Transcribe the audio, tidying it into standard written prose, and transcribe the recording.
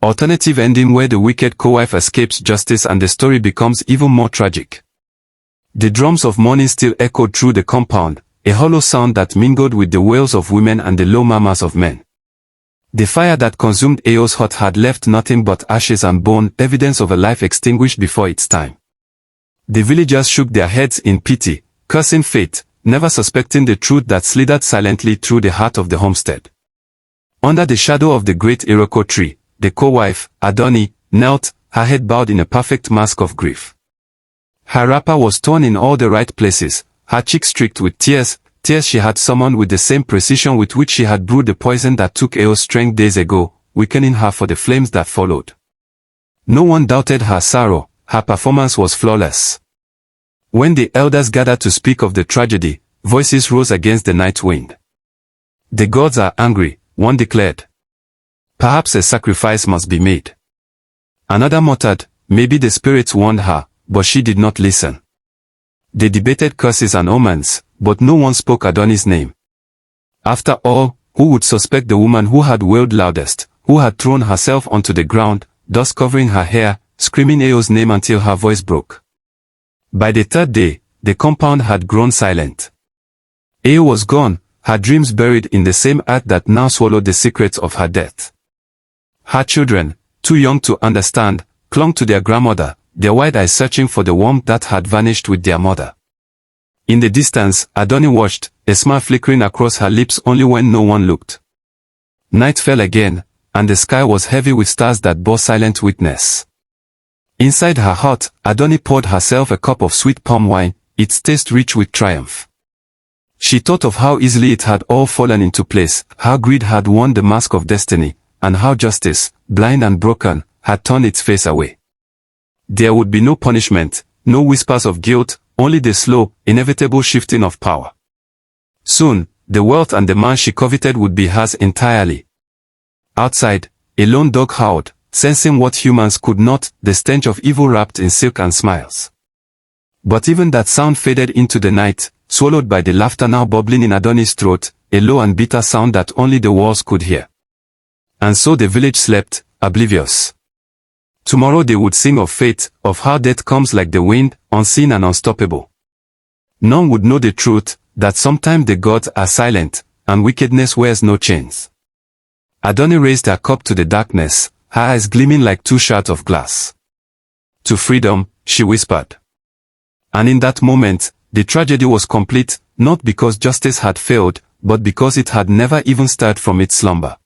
Alternative ending where the wicked co-wife escapes justice and the story becomes even more tragic. The drums of mourning still echoed through the compound, a hollow sound that mingled with the wails of women and the low murmurs of men. The fire that consumed Eo's hut had left nothing but ashes and bone, evidence of a life extinguished before its time. The villagers shook their heads in pity, cursing fate, never suspecting the truth that slithered silently through the heart of the homestead. Under the shadow of the great Iroko tree, the co-wife, Adoni, knelt, her head bowed in a perfect mask of grief. Her wrapper was torn in all the right places, her cheeks streaked with tears she had summoned with the same precision with which she had brewed the poison that took Eo's strength days ago, weakening her for the flames that followed. No one doubted her sorrow, her performance was flawless. When the elders gathered to speak of the tragedy, voices rose against the night wind. The gods are angry, one declared. Perhaps a sacrifice must be made. Another muttered, maybe the spirits warned her, but she did not listen. They debated curses and omens, but no one spoke Adoni's name. After all, who would suspect the woman who had wailed loudest, who had thrown herself onto the ground, thus covering her hair, screaming Eo's name until her voice broke? By the third day, the compound had grown silent. Eo was gone, her dreams buried in the same earth that now swallowed the secrets of her death. Her children, too young to understand, clung to their grandmother, their wide eyes searching for the warmth that had vanished with their mother. In the distance, Adoni watched, a smile flickering across her lips only when no one looked. Night fell again, and the sky was heavy with stars that bore silent witness. Inside her hut, Adoni poured herself a cup of sweet palm wine, its taste rich with triumph. She thought of how easily it had all fallen into place, how greed had worn the mask of destiny, and how justice, blind and broken, had turned its face away. There would be no punishment, no whispers of guilt, only the slow, inevitable shifting of power. Soon, the wealth and the man she coveted would be hers entirely. Outside, a lone dog howled, sensing what humans could not, the stench of evil wrapped in silk and smiles. But even that sound faded into the night, swallowed by the laughter now bubbling in Adoni's throat, a low and bitter sound that only the walls could hear. And so the village slept, oblivious. Tomorrow they would sing of fate, of how death comes like the wind, unseen and unstoppable. None would know the truth, that sometimes the gods are silent, and wickedness wears no chains. Adoni raised her cup to the darkness, her eyes gleaming like two shards of glass. To freedom, she whispered. And in that moment, the tragedy was complete, not because justice had failed, but because it had never even stirred from its slumber.